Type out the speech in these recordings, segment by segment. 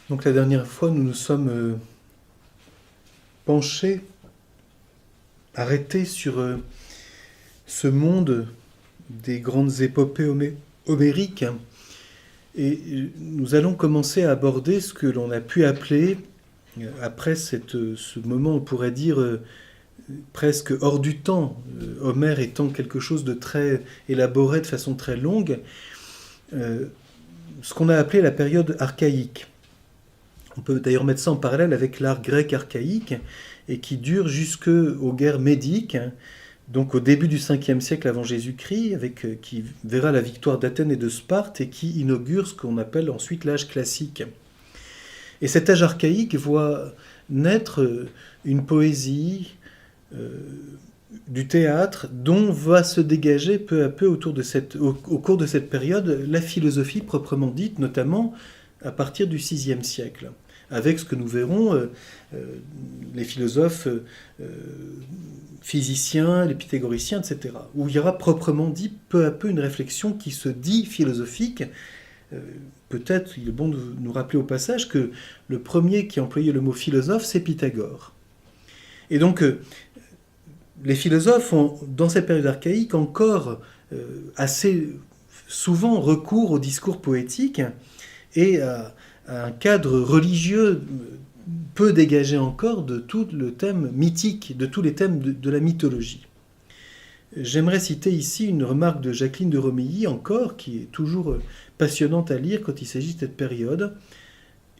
Donc la dernière fois, nous nous sommes penchés, arrêtés sur ce monde des grandes épopées homériques. Et nous allons commencer à aborder ce que l'on a pu appeler, après ce moment, on pourrait dire, presque hors du temps, Homère étant quelque chose de très élaboré de façon très longue, ce qu'on a appelé la période archaïque. On peut d'ailleurs mettre ça en parallèle avec l'art grec archaïque, et qui dure jusqu'aux guerres médiques, donc au début du 5e siècle avant Jésus-Christ, qui verra la victoire d'Athènes et de Sparte, et qui inaugure ce qu'on appelle ensuite l'âge classique. Et cet âge archaïque voit naître une poésie, du théâtre, dont va se dégager peu à peu au cours de cette période la philosophie proprement dite, notamment à partir du VIe siècle, avec ce que nous verrons, les philosophes physiciens, les pythagoriciens, etc., où il y aura proprement dit peu à peu une réflexion qui se dit philosophique. Peut-être il est bon de nous rappeler au passage que le premier qui a employé le mot philosophe, c'est Pythagore. Et donc, les philosophes ont, dans cette période archaïque, encore assez souvent recours au discours poétique et à un cadre religieux peu dégagé encore de tout le thème mythique, de tous les thèmes de la mythologie. J'aimerais citer ici une remarque de Jacqueline de Romilly, encore, qui est toujours passionnante à lire quand il s'agit de cette période.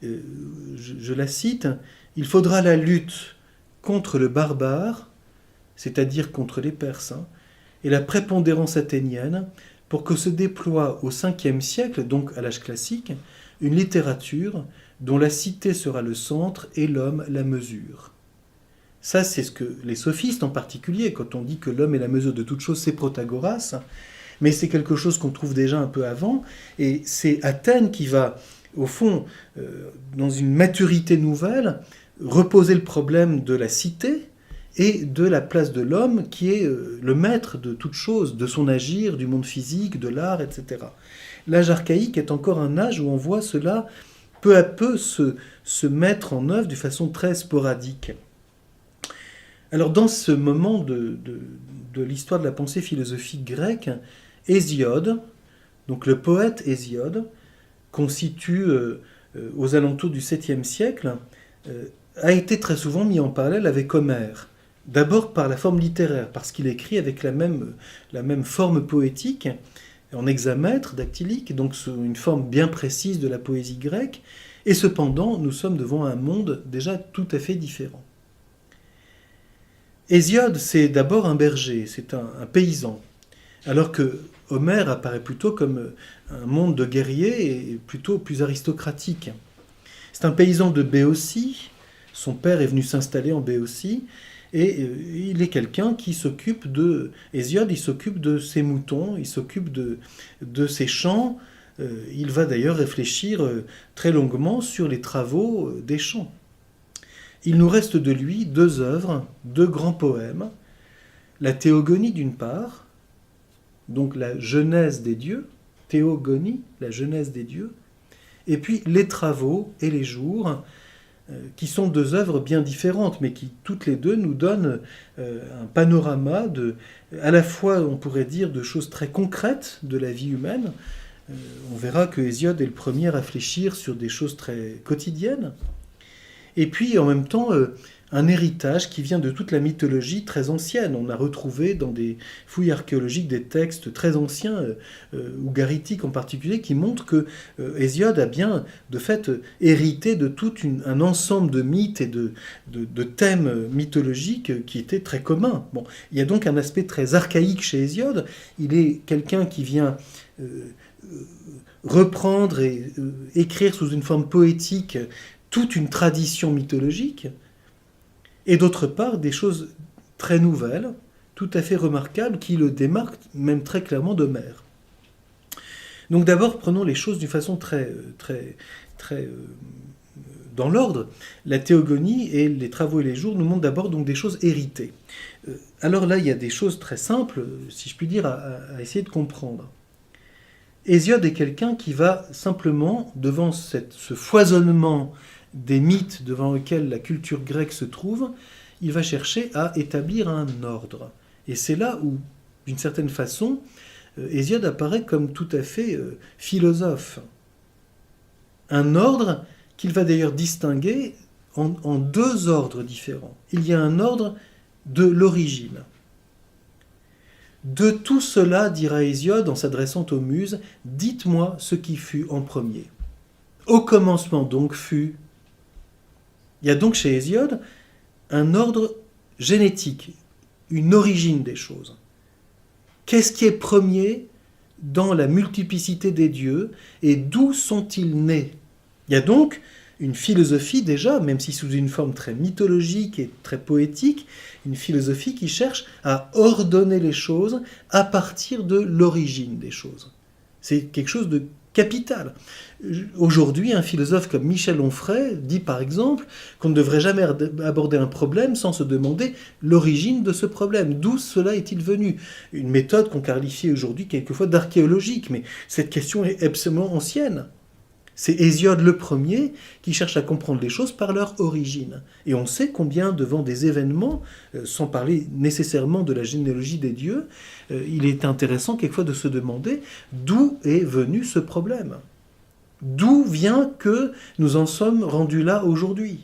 Je la cite. « Il faudra la lutte contre le barbare, c'est-à-dire contre les Perses, et la prépondérance athénienne, pour que se déploie au 5e siècle, donc à l'âge classique, une littérature dont la cité sera le centre et l'homme la mesure. » Ça, c'est ce que les sophistes en particulier, quand on dit que l'homme est la mesure de toute chose, c'est Protagoras, mais c'est quelque chose qu'on trouve déjà un peu avant, et c'est Athènes qui va, au fond, dans une maturité nouvelle, reposer le problème de la cité et de la place de l'homme qui est le maître de toute chose, de son agir, du monde physique, de l'art, etc. L'âge archaïque est encore un âge où on voit cela peu à peu se mettre en œuvre de façon très sporadique. Alors dans ce moment de l'histoire de la pensée philosophique grecque, Hésiode, donc le poète Hésiode, constitue aux alentours du 7e siècle, a été très souvent mis en parallèle avec Homère. D'abord par la forme littéraire, parce qu'il écrit avec la même forme poétique, en hexamètre dactylique, donc une forme bien précise de la poésie grecque, et cependant nous sommes devant un monde déjà tout à fait différent. Hésiode, c'est d'abord un berger, c'est un paysan, alors que Homère apparaît plutôt comme un monde de guerriers et plutôt plus aristocratique. C'est un paysan de Béotie, son père est venu s'installer en Béotie, et il est quelqu'un qui s'occupe de... Hésiode, il s'occupe de ses moutons, il s'occupe de ses champs, il va d'ailleurs réfléchir très longuement sur les travaux des champs. Il nous reste de lui 2 œuvres, 2 grands poèmes, la Théogonie d'une part, donc la Genèse des dieux, Théogonie, la Genèse des dieux, et puis les Travaux et les Jours, qui sont 2 œuvres bien différentes, mais qui toutes les 2 nous donnent un panorama à la fois, on pourrait dire, de choses très concrètes de la vie humaine. On verra que Hésiode est le premier à réfléchir sur des choses très quotidiennes, et puis en même temps un héritage qui vient de toute la mythologie très ancienne. On a retrouvé dans des fouilles archéologiques des textes très anciens, ougaritiques en particulier, qui montrent que Hésiode a bien de fait hérité de tout un ensemble de mythes et de thèmes mythologiques qui étaient très communs. Bon, il y a donc un aspect très archaïque chez Hésiode. Il est quelqu'un qui vient reprendre et écrire sous une forme poétique toute une tradition mythologique, et d'autre part des choses très nouvelles, tout à fait remarquables, qui le démarquent même très clairement d'Homère. Donc d'abord, prenons les choses d'une façon très dans l'ordre. La Théogonie et les Travaux et les Jours nous montrent d'abord donc des choses héritées. Alors là, il y a des choses très simples, si je puis dire, à essayer de comprendre. Hésiode est quelqu'un qui va simplement, devant ce foisonnement des mythes devant lequel la culture grecque se trouve, il va chercher à établir un ordre. Et c'est là où, d'une certaine façon, Hésiode apparaît comme tout à fait philosophe. Un ordre qu'il va d'ailleurs distinguer en deux ordres différents. Il y a un ordre de l'origine. De tout cela, dira Hésiode en s'adressant aux muses, dites-moi ce qui fut en premier. Au commencement donc fut. Il y a donc chez Hésiode un ordre génétique, une origine des choses. Qu'est-ce qui est premier dans la multiplicité des dieux et d'où sont-ils nés? Il y a donc une philosophie déjà, même si sous une forme très mythologique et très poétique, une philosophie qui cherche à ordonner les choses à partir de l'origine des choses. C'est quelque chose de capital. Aujourd'hui, un philosophe comme Michel Onfray dit par exemple qu'on ne devrait jamais aborder un problème sans se demander l'origine de ce problème. D'où cela est-il venu? Une méthode qu'on qualifie aujourd'hui quelquefois d'archéologique, mais cette question est absolument ancienne. C'est Hésiode le premier qui cherche à comprendre les choses par leur origine. Et on sait combien devant des événements, sans parler nécessairement de la généalogie des dieux, il est intéressant quelquefois de se demander d'où est venu ce problème. D'où vient que nous en sommes rendus là aujourd'hui?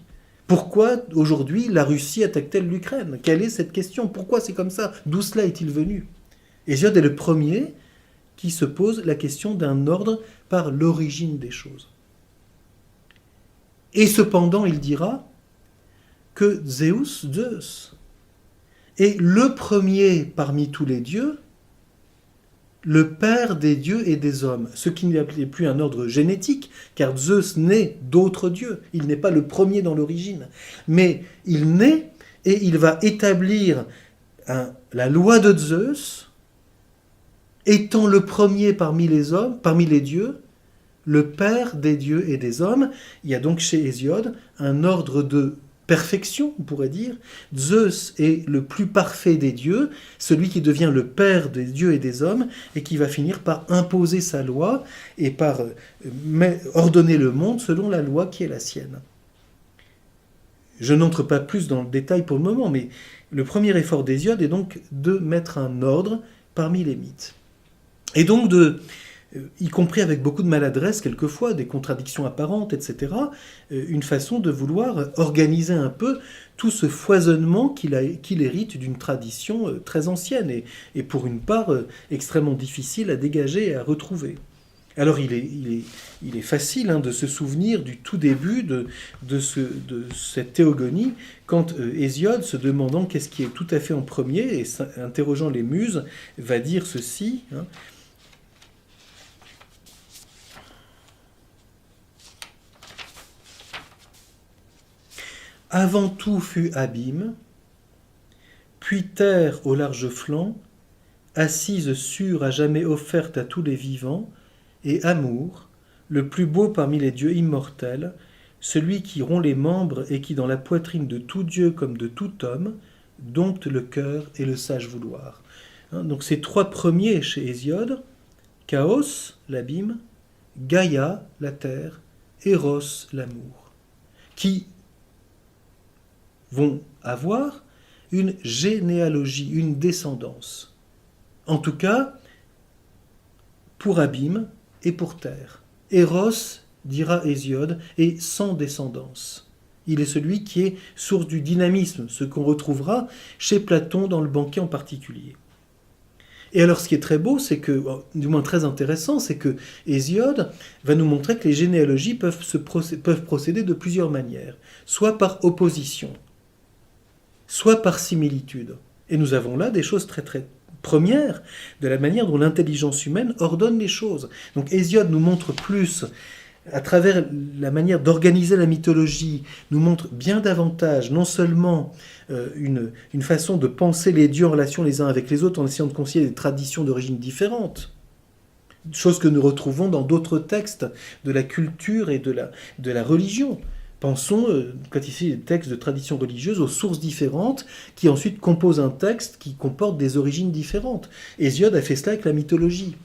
Pourquoi aujourd'hui la Russie attaque-t-elle l'Ukraine? Quelle est cette question? Pourquoi c'est comme ça? D'où cela est-il venu? Hésiode est le premier qui se pose la question d'un ordre par l'origine des choses. Et cependant, il dira que Zeus est le premier parmi tous les dieux, le père des dieux et des hommes, ce qui n'est plus un ordre génétique, car Zeus naît d'autres dieux, il n'est pas le premier dans l'origine, mais il naît et il va établir la loi de Zeus, étant le premier parmi les hommes, parmi les dieux, le père des dieux et des hommes. Il y a donc chez Hésiode un ordre de perfection, on pourrait dire. Zeus est le plus parfait des dieux, celui qui devient le père des dieux et des hommes, et qui va finir par imposer sa loi et par ordonner le monde selon la loi qui est la sienne. Je n'entre pas plus dans le détail pour le moment, mais le premier effort d'Hésiode est donc de mettre un ordre parmi les mythes. Et donc, y compris avec beaucoup de maladresse quelquefois, des contradictions apparentes, etc., une façon de vouloir organiser un peu tout ce foisonnement qu'il hérite d'une tradition très ancienne et pour une part extrêmement difficile à dégager et à retrouver. Alors il est facile de se souvenir du tout début de cette théogonie, quand Hésiode, se demandant qu'est-ce qui est tout à fait en premier, et interrogeant les muses, va dire ceci. Avant tout fut abîme, puis terre au large flanc, assise sûre à jamais offerte à tous les vivants, et amour, le plus beau parmi les dieux immortels, celui qui rompt les membres et qui dans la poitrine de tout dieu comme de tout homme, dompte le cœur et le sage vouloir. Donc ces trois premiers chez Hésiode, Chaos, l'abîme, Gaïa, la terre, Eros, l'amour, qui vont avoir une généalogie, une descendance. En tout cas, pour abîme et pour terre. Eros, dira Hésiode, est sans descendance. Il est celui qui est source du dynamisme, ce qu'on retrouvera chez Platon dans le banquet en particulier. Et alors ce qui est très beau, c'est que, du moins très intéressant, c'est que Hésiode va nous montrer que les généalogies peuvent procéder de plusieurs manières, soit par opposition, soit par similitude. Et nous avons là des choses très très premières de la manière dont l'intelligence humaine ordonne les choses. Donc Hésiode nous montre plus, à travers la manière d'organiser la mythologie, nous montre bien davantage, non seulement une façon de penser les dieux en relation les uns avec les autres en essayant de concilier des traditions d'origine différentes, chose que nous retrouvons dans d'autres textes de la culture et de la religion. Pensons, quand ici des textes de tradition religieuse, aux sources différentes qui ensuite composent un texte qui comporte des origines différentes. Hésiode a fait cela avec la mythologie.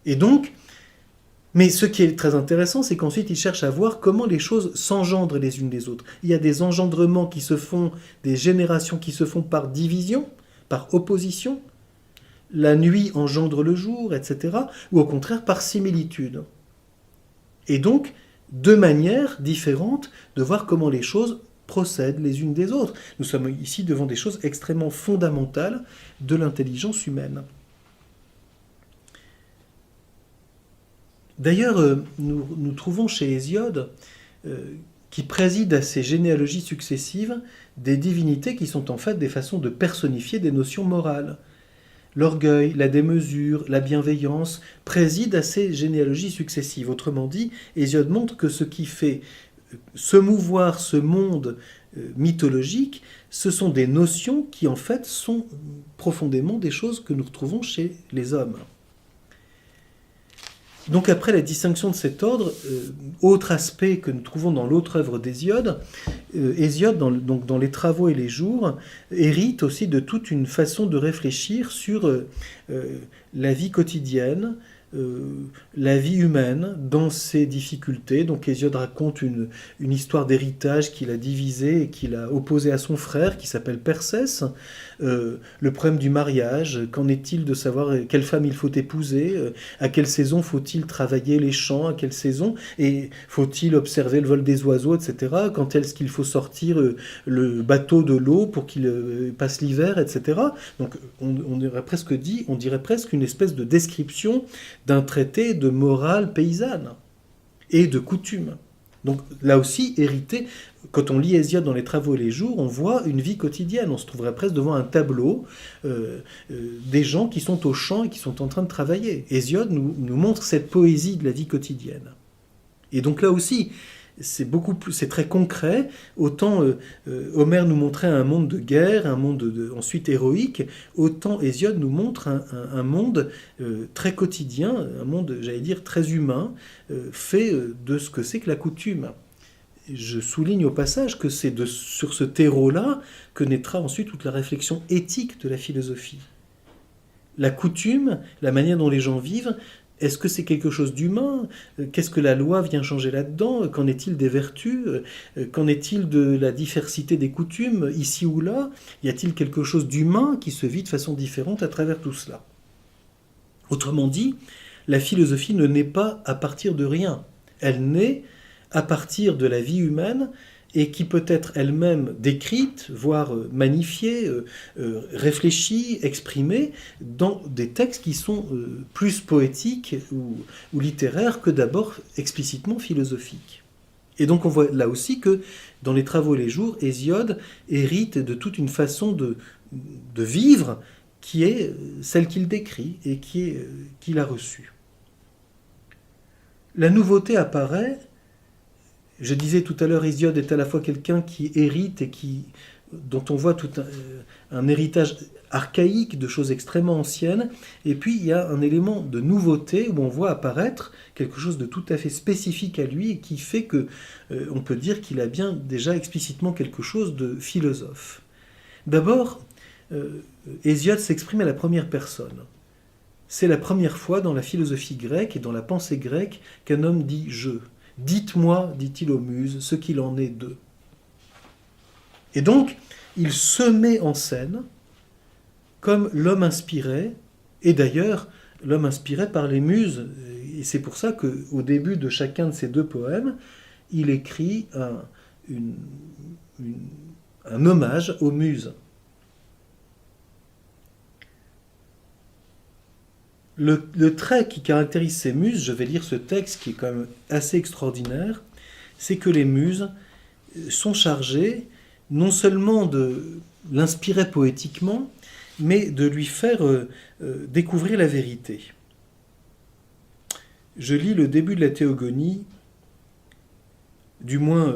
Et donc, Mais ce qui est très intéressant, c'est qu'ensuite, il cherche à voir comment les choses s'engendrent les unes des autres. Il y a des engendrements qui se font, des générations qui se font par division, par opposition. La nuit engendre le jour, etc. Ou au contraire, par similitude. Et donc, deux manières différentes de voir comment les choses procèdent les unes des autres. Nous sommes ici devant des choses extrêmement fondamentales de l'intelligence humaine. D'ailleurs, nous trouvons chez Hésiode, qui préside à ces généalogies successives, des divinités qui sont en fait des façons de personnifier des notions morales. L'orgueil, la démesure, la bienveillance président à ces généalogies successives. Autrement dit, Hésiode montre que ce qui fait se mouvoir ce monde mythologique, ce sont des notions qui en fait sont profondément des choses que nous retrouvons chez les hommes. Donc après la distinction de cet ordre, autre aspect que nous trouvons dans l'autre œuvre d'Hésiode, Hésiode, dans les Travaux et les Jours, hérite aussi de toute une façon de réfléchir sur la vie quotidienne, la vie humaine dans ses difficultés. Donc Hésiode raconte une histoire d'héritage qu'il a divisé et qu'il a opposé à son frère qui s'appelle Persès. Le problème du mariage, qu'en est-il de savoir quelle femme il faut épouser, à quelle saison faut-il travailler les champs, à quelle saison, et faut-il observer le vol des oiseaux, etc. Quand est-ce qu'il faut sortir le bateau de l'eau pour qu'il passe l'hiver, etc. Donc on dirait presque une espèce de description d'un traité de morale paysanne et de coutume. Donc là aussi, hérité, quand on lit Hésiode dans les Travaux et les Jours, on voit une vie quotidienne. On se trouverait presque devant un tableau des gens qui sont au champ et qui sont en train de travailler. Hésiode nous montre cette poésie de la vie quotidienne. Et donc là aussi, c'est très concret. Autant Homère nous montrait un monde de guerre, un monde ensuite héroïque, autant Hésiode nous montre un monde très quotidien, un monde, j'allais dire, très humain, fait de ce que c'est que la coutume. Je souligne au passage que c'est sur ce terreau-là que naîtra ensuite toute la réflexion éthique de la philosophie. La coutume, la manière dont les gens vivent, est-ce que c'est quelque chose d'humain ? Qu'est-ce que la loi vient changer là-dedans ? Qu'en est-il des vertus ? Qu'en est-il de la diversité des coutumes, ici ou là ? Y a-t-il quelque chose d'humain qui se vit de façon différente à travers tout cela ? Autrement dit, la philosophie ne naît pas à partir de rien. Elle naît à partir de la vie humaine et qui peut être elle-même décrite, voire magnifiée, réfléchie, exprimée dans des textes qui sont plus poétiques ou littéraires que d'abord explicitement philosophiques. Et donc on voit là aussi que dans les Travaux et les Jours, Hésiode hérite de toute une façon de vivre qui est celle qu'il décrit et qu'il a reçue. La nouveauté apparaît. Je disais tout à l'heure, Hésiode est à la fois quelqu'un qui hérite et dont on voit tout un héritage archaïque de choses extrêmement anciennes, et puis il y a un élément de nouveauté où on voit apparaître quelque chose de tout à fait spécifique à lui et qui fait que on peut dire qu'il a bien déjà explicitement quelque chose de philosophe. D'abord, Hésiode s'exprime à la première personne. C'est la première fois dans la philosophie grecque et dans la pensée grecque qu'un homme dit « je ». « Dites-moi, dit-il aux muses, ce qu'il en est d'eux. » Et donc, il se met en scène comme l'homme inspiré, et d'ailleurs, l'homme inspiré par les muses. Et c'est pour ça qu'au début de chacun de ces deux poèmes, il écrit un hommage aux muses. Le trait qui caractérise ces muses, je vais lire ce texte qui est quand même assez extraordinaire, c'est que les muses sont chargées non seulement de l'inspirer poétiquement, mais de lui faire découvrir la vérité. Je lis le début de la Théogonie, du moins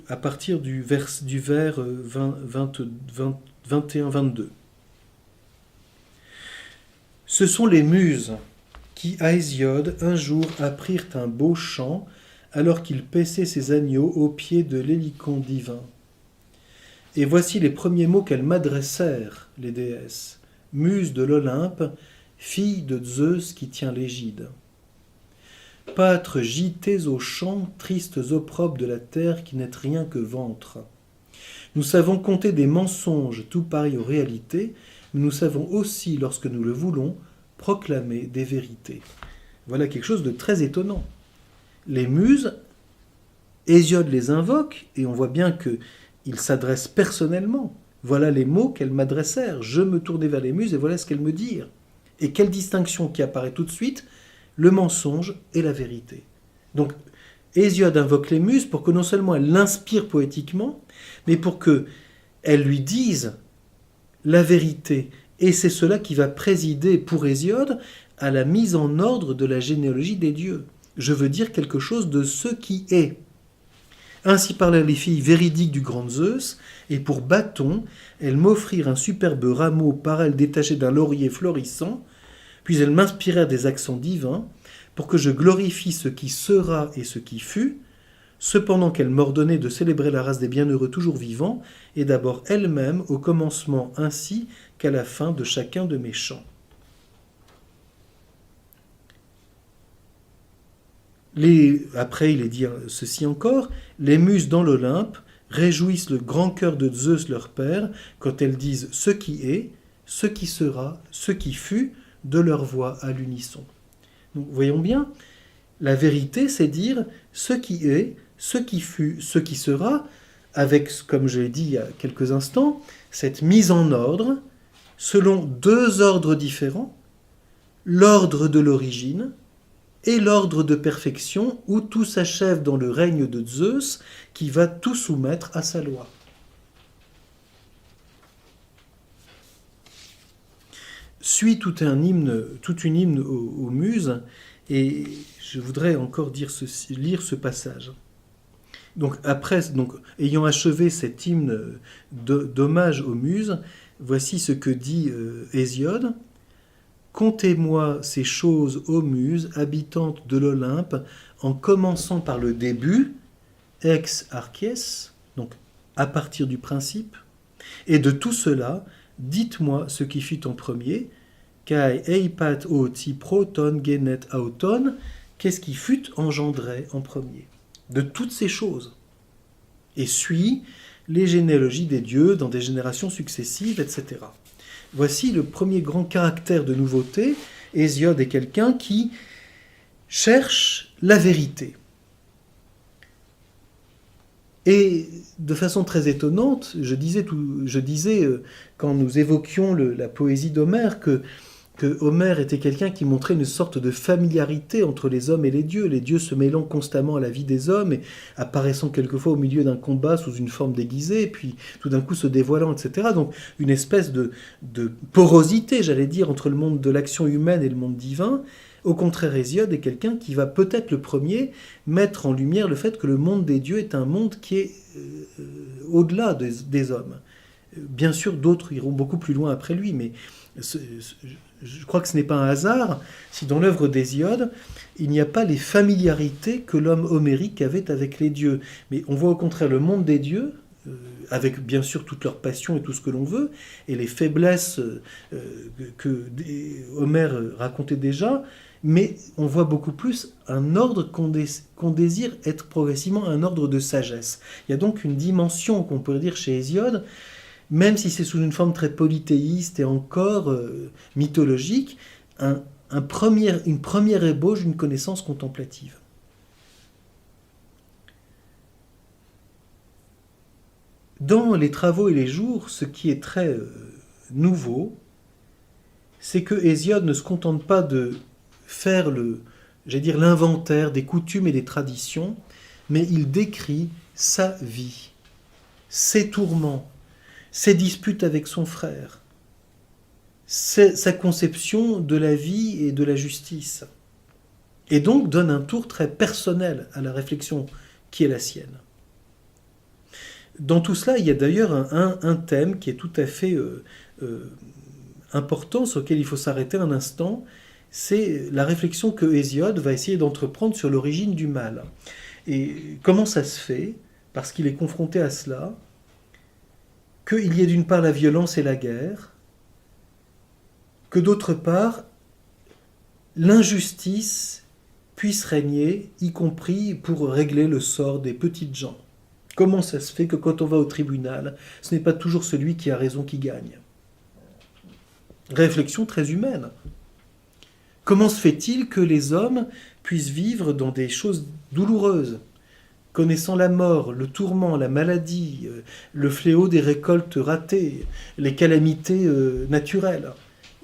à partir du vers 21-22. Ce sont les muses qui, à Hésiode, un jour apprirent un beau chant alors qu'il paissait ses agneaux au pied de l'hélicon divin. Et voici les premiers mots qu'elles m'adressèrent, les déesses. Muses de l'Olympe, filles de Zeus qui tient l'égide. Pâtres gités aux champs, tristes opprobres de la terre qui n'êtes rien que ventre. Nous savons compter des mensonges tout pareils aux réalités, mais nous savons aussi, lorsque nous le voulons, proclamer des vérités. Voilà quelque chose de très étonnant. Les muses, Hésiode les invoque, et on voit bien qu'il s'adresse personnellement. Voilà les mots qu'elles m'adressèrent. Je me tournai vers les muses et voilà ce qu'elles me dirent. Et quelle distinction qui apparaît tout de suite? Le mensonge et la vérité. Donc, Hésiode invoque les muses pour que non seulement elles l'inspirent poétiquement, mais pour qu'elles lui disent la vérité. Et c'est cela qui va présider pour Hésiode à la mise en ordre de la généalogie des dieux. Je veux dire quelque chose de ce qui est. Ainsi parlaient les filles véridiques du grand Zeus, et pour bâton, elles m'offrirent un superbe rameau par elles détaché d'un laurier florissant, puis elles m'inspirèrent des accents divins, pour que je glorifie ce qui sera et ce qui fut, cependant qu'elles m'ordonnaient de célébrer la race des bienheureux toujours vivants, et d'abord elles-mêmes au commencement ainsi qu'à la fin de chacun de mes chants. Après, il est dit ceci encore, les muses dans l'Olympe réjouissent le grand cœur de Zeus leur père quand elles disent ce qui est, ce qui sera, ce qui fut, de leur voix à l'unisson. Donc, voyons bien, la vérité, c'est dire ce qui est, ce qui fut, ce qui sera, avec, comme je l'ai dit il y a quelques instants, cette mise en ordre selon deux ordres différents, l'ordre de l'origine et l'ordre de perfection où tout s'achève dans le règne de Zeus qui va tout soumettre à sa loi. Suit toute une hymne aux muses, et je voudrais encore lire ce passage. Donc ayant achevé cet hymne d'hommage aux muses, voici ce que dit Hésiode. Contez-moi ces choses, ô muses, habitantes de l'Olympe, en commençant par le début, ex archies, donc à partir du principe, et de tout cela, dites-moi ce qui fut en premier, kai eipat oti proton genet auton, qu'est-ce qui fut engendré en premier, de toutes ces choses, et suit les généalogies des dieux dans des générations successives, etc. Voici le premier grand caractère de nouveauté. Hésiode est quelqu'un qui cherche la vérité. Et de façon très étonnante, je disais quand nous évoquions la poésie d'Homère que Homère était quelqu'un qui montrait une sorte de familiarité entre les hommes et les dieux se mêlant constamment à la vie des hommes et apparaissant quelquefois au milieu d'un combat sous une forme déguisée, et puis tout d'un coup se dévoilant, etc. Donc une espèce de porosité, j'allais dire, entre le monde de l'action humaine et le monde divin. Au contraire, Hésiode est quelqu'un qui va peut-être le premier mettre en lumière le fait que le monde des dieux est un monde qui est au-delà des hommes. Bien sûr, d'autres iront beaucoup plus loin après lui, mais je crois que ce n'est pas un hasard si dans l'œuvre d'Hésiode, il n'y a pas les familiarités que l'homme homérique avait avec les dieux. Mais on voit au contraire le monde des dieux, avec bien sûr toute leur passion et tout ce que l'on veut, et les faiblesses que Homère racontait déjà, mais on voit beaucoup plus un ordre qu'on désire être progressivement un ordre de sagesse. Il y a donc une dimension qu'on pourrait dire chez Hésiode, même si c'est sous une forme très polythéiste et encore mythologique, une première ébauche d'une connaissance contemplative. Dans les travaux et les jours, ce qui est très nouveau, c'est que Hésiode ne se contente pas de faire l'inventaire des coutumes et des traditions, mais il décrit sa vie, ses tourments, ses disputes avec son frère, sa conception de la vie et de la justice, et donc donne un tour très personnel à la réflexion qui est la sienne. Dans tout cela, il y a d'ailleurs un thème qui est tout à fait important, sur lequel il faut s'arrêter un instant, c'est la réflexion que Hésiode va essayer d'entreprendre sur l'origine du mal. Et comment ça se fait? Parce qu'il est confronté à cela, qu'il y ait d'une part la violence et la guerre, que d'autre part l'injustice puisse régner, y compris pour régler le sort des petites gens. Comment ça se fait que quand on va au tribunal, ce n'est pas toujours celui qui a raison qui gagne? Réflexion très humaine. Comment se fait-il que les hommes puissent vivre dans des choses douloureuses, connaissant la mort, le tourment, la maladie, le fléau des récoltes ratées, les calamités naturelles,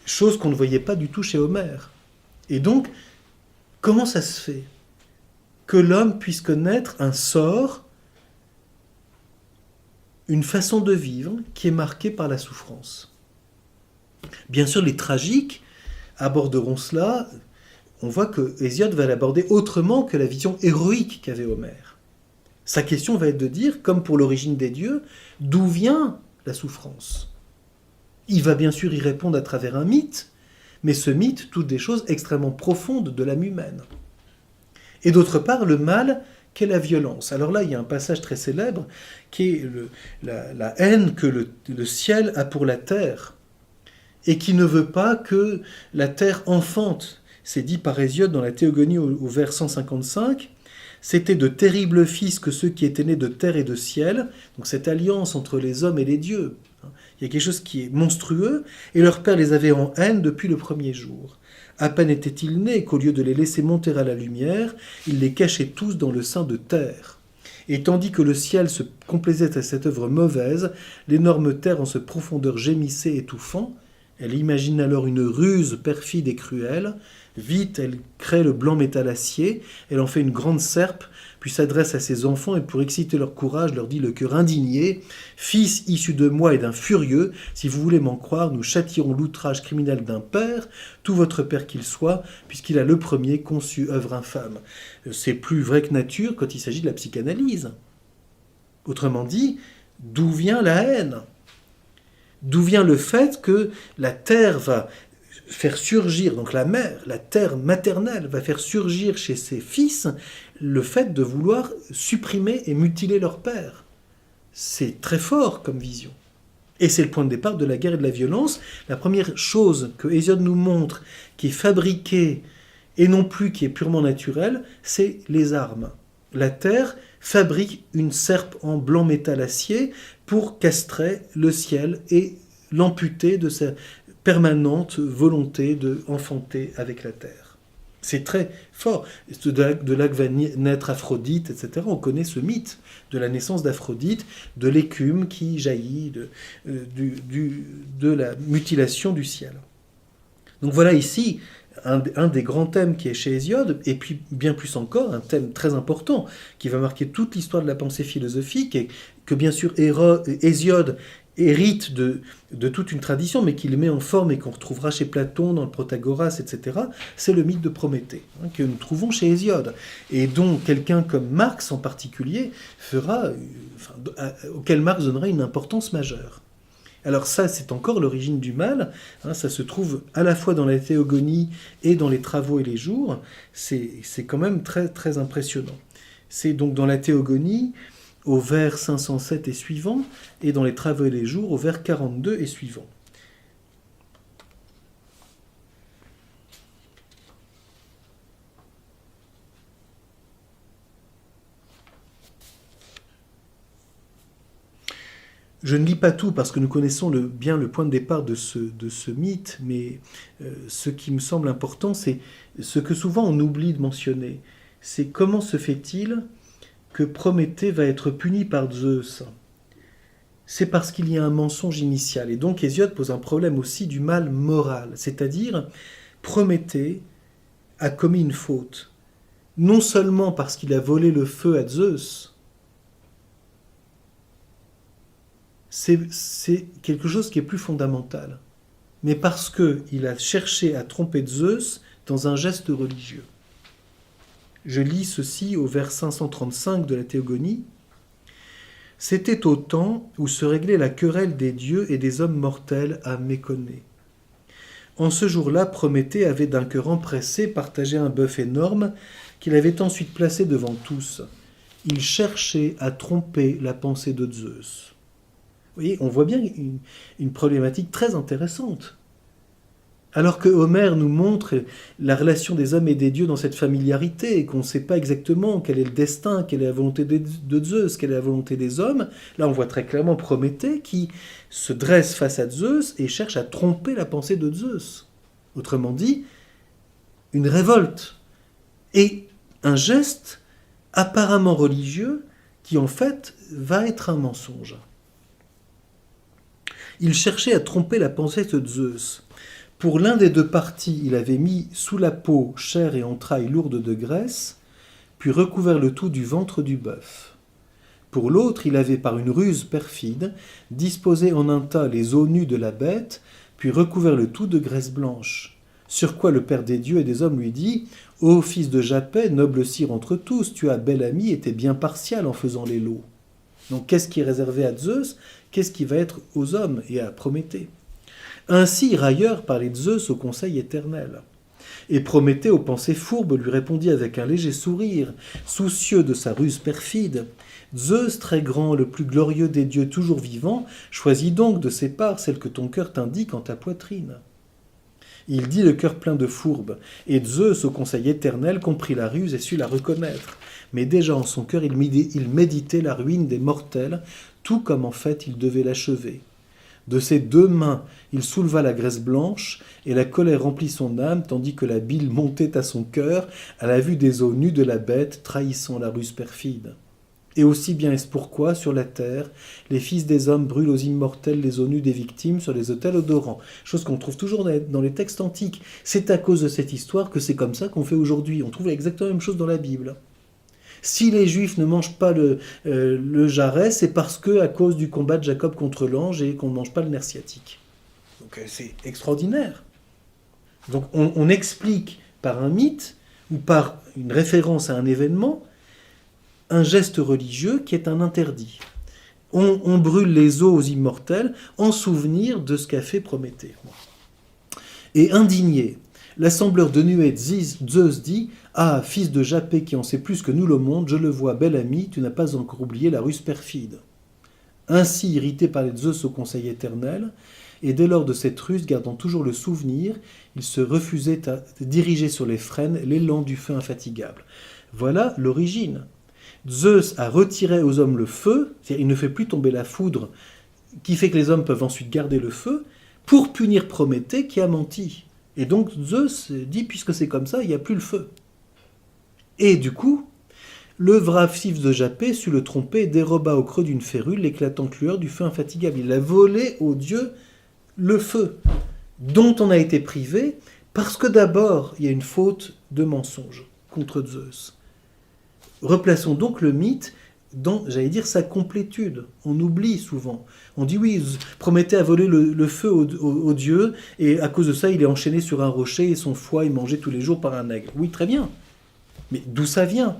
choses qu'on ne voyait pas du tout chez Homère. Et donc, comment ça se fait que l'homme puisse connaître un sort, une façon de vivre qui est marquée par la souffrance? Bien sûr, les tragiques aborderont cela. On voit que Hésiode va l'aborder autrement que la vision héroïque qu'avait Homère. Sa question va être de dire, comme pour l'origine des dieux, d'où vient la souffrance? Il va bien sûr y répondre à travers un mythe, mais ce mythe touche des choses extrêmement profondes de l'âme humaine. Et d'autre part, le mal qu'est la violence. Alors là, il y a un passage très célèbre qui est la haine que le ciel a pour la terre et qui ne veut pas que la terre enfante. C'est dit par Hésiode dans la Théogonie au vers 155. C'étaient de terribles fils que ceux qui étaient nés de terre et de ciel. Donc cette alliance entre les hommes et les dieux. Il y a quelque chose qui est monstrueux, et leur père les avait en haine depuis le premier jour. À peine étaient-ils nés qu'au lieu de les laisser monter à la lumière, ils les cachaient tous dans le sein de terre. Et tandis que le ciel se complaisait à cette œuvre mauvaise, l'énorme terre en ce profondeur gémissait étouffant. Elle imagine alors une ruse perfide et cruelle. Vite, elle crée le blanc métal-acier, elle en fait une grande serpe, puis s'adresse à ses enfants et pour exciter leur courage, leur dit le cœur indigné: « Fils issus de moi et d'un furieux, si vous voulez m'en croire, nous châtierons l'outrage criminel d'un père, tout votre père qu'il soit, puisqu'il a le premier conçu œuvre infâme. » C'est plus vrai que nature quand il s'agit de la psychanalyse. Autrement dit, d'où vient la haine? D'où vient le fait que la terre va faire surgir, donc la mère, la terre maternelle, va faire surgir chez ses fils le fait de vouloir supprimer et mutiler leur père? C'est très fort comme vision. Et c'est le point de départ de la guerre et de la violence. La première chose que Hésiode nous montre, qui est fabriquée et non plus qui est purement naturelle, c'est les armes. La terre fabrique une serpe en blanc métal acier pour castrer le ciel et l'amputer de sa permanente volonté de enfanter avec la terre. C'est très fort. De là que va naître Aphrodite, etc. On connaît ce mythe de la naissance d'Aphrodite, de l'écume qui jaillit de la mutilation du ciel. Donc voilà ici un des grands thèmes qui est chez Hésiode, et puis bien plus encore, un thème très important qui va marquer toute l'histoire de la pensée philosophique, et que bien sûr Hésiode hérite de toute une tradition, mais qu'il met en forme et qu'on retrouvera chez Platon, dans le Protagoras, etc., c'est le mythe de Prométhée, que nous trouvons chez Hésiode, et dont quelqu'un comme Marx en particulier auquel Marx donnera une importance majeure. Alors ça, c'est encore l'origine du mal, ça se trouve à la fois dans la Théogonie et dans les Travaux et les Jours, c'est quand même très, très impressionnant. C'est donc dans la Théogonie, au vers 507 et suivant, et dans les Travaux et les Jours, au vers 42 et suivant. Je ne lis pas tout parce que nous connaissons bien le point de départ de ce mythe, mais ce qui me semble important, c'est ce que souvent on oublie de mentionner. C'est comment se fait-il que Prométhée va être puni par Zeus? C'est parce qu'il y a un mensonge initial. Et donc Hésiode pose un problème aussi du mal moral. C'est-à-dire, Prométhée a commis une faute. Non seulement parce qu'il a volé le feu à Zeus, c'est quelque chose qui est plus fondamental, mais parce qu'il a cherché à tromper Zeus dans un geste religieux. Je lis ceci au vers 535 de la Théogonie. « C'était au temps où se réglait la querelle des dieux et des hommes mortels à Méconée. En ce jour-là, Prométhée avait d'un cœur empressé partagé un bœuf énorme qu'il avait ensuite placé devant tous. Il cherchait à tromper la pensée de Zeus. » Vous voyez, on voit bien une problématique très intéressante. Alors que Homère nous montre la relation des hommes et des dieux dans cette familiarité, et qu'on ne sait pas exactement quel est le destin, quelle est la volonté de Zeus, quelle est la volonté des hommes, là on voit très clairement Prométhée qui se dresse face à Zeus et cherche à tromper la pensée de Zeus. Autrement dit, une révolte et un geste apparemment religieux qui en fait va être un mensonge. Il cherchait à tromper la pensée de Zeus. Pour l'un des deux partis, il avait mis sous la peau chair et entrailles lourdes de graisse, puis recouvert le tout du ventre du bœuf. Pour l'autre, il avait, par une ruse perfide, disposé en un tas les os nus de la bête, puis recouvert le tout de graisse blanche. Sur quoi le Père des dieux et des hommes lui dit « Ô fils de Japet, noble sire entre tous, tu as bel ami et t'es bien partial en faisant les lots. » Donc qu'est-ce qui est réservé à Zeus? Qu'est-ce qui va être aux hommes et à Prométhée? Ainsi, railleur parlait Zeus au conseil éternel. Et Prométhée, aux pensées fourbes, lui répondit avec un léger sourire, soucieux de sa ruse perfide. Zeus, très grand, le plus glorieux des dieux toujours vivants, choisis donc de ses parts celle que ton cœur t'indique en ta poitrine. Il dit le cœur plein de fourbes, et Zeus, au conseil éternel, comprit la ruse et sut la reconnaître. Mais déjà en son cœur, il méditait la ruine des mortels, tout comme en fait il devait l'achever. De ses deux mains, il souleva la graisse blanche, et la colère remplit son âme, tandis que la bile montait à son cœur, à la vue des os nus de la bête, trahissant la ruse perfide. Et aussi bien est-ce pourquoi, sur la terre, les fils des hommes brûlent aux immortels les os nus des victimes sur les autels odorants. Chose qu'on trouve toujours dans les textes antiques. C'est à cause de cette histoire que c'est comme ça qu'on fait aujourd'hui. On trouve exactement la même chose dans la Bible. Si les Juifs ne mangent pas le jarret, c'est parce que à cause du combat de Jacob contre l'ange et qu'on ne mange pas le nerf sciatique. Donc c'est extraordinaire. Donc on explique par un mythe ou par une référence à un événement un geste religieux qui est un interdit. On brûle les os aux immortels en souvenir de ce qu'a fait Prométhée. Et indigné, l'assembleur de nuées Zeus dit « Ah, fils de Japet qui en sait plus que nous le monde, je le vois, bel ami, tu n'as pas encore oublié la ruse perfide. » Ainsi, irrité par les Zeus au conseil éternel, et dès lors de cette ruse, gardant toujours le souvenir, il se refusait à diriger sur les frênes l'élan du feu infatigable. Voilà l'origine. Zeus a retiré aux hommes le feu, c'est-à-dire il ne fait plus tomber la foudre, qui fait que les hommes peuvent ensuite garder le feu, pour punir Prométhée qui a menti. Et donc Zeus dit, puisque c'est comme ça, il n'y a plus le feu. Et du coup, le brave fils de Japet sut le tromper et déroba au creux d'une férule l'éclatante lueur du feu infatigable. Il a volé aux dieux le feu, dont on a été privé, parce que d'abord, il y a une faute de mensonge contre Zeus. Replaçons donc le mythe dans, j'allais dire, sa complétude. On oublie souvent. On dit oui, Prométhée a volé le feu aux dieux, et à cause de ça, il est enchaîné sur un rocher, et son foie est mangé tous les jours par un aigle. Oui, très bien. Mais d'où ça vient?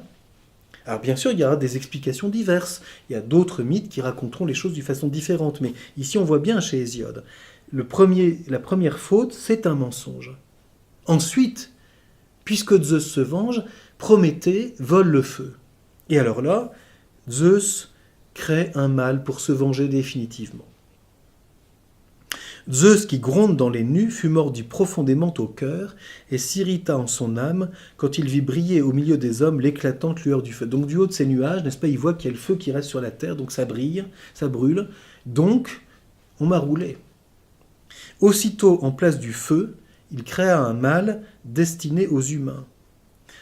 Alors bien sûr, il y aura des explications diverses. Il y a d'autres mythes qui raconteront les choses d'une façon différente. Mais ici, on voit bien chez Hésiode. La première faute, c'est un mensonge. Ensuite, puisque Zeus se venge, Prométhée vole le feu. Et alors là, Zeus crée un mal pour se venger définitivement. Zeus, qui gronde dans les nues, fut mordu profondément au cœur et s'irrita en son âme quand il vit briller au milieu des hommes l'éclatante lueur du feu. Donc du haut de ces nuages, n'est-ce pas, il voit qu'il y a le feu qui reste sur la terre, donc ça brille, ça brûle. Donc, on m'a roulé. Aussitôt, en place du feu, il créa un mal destiné aux humains.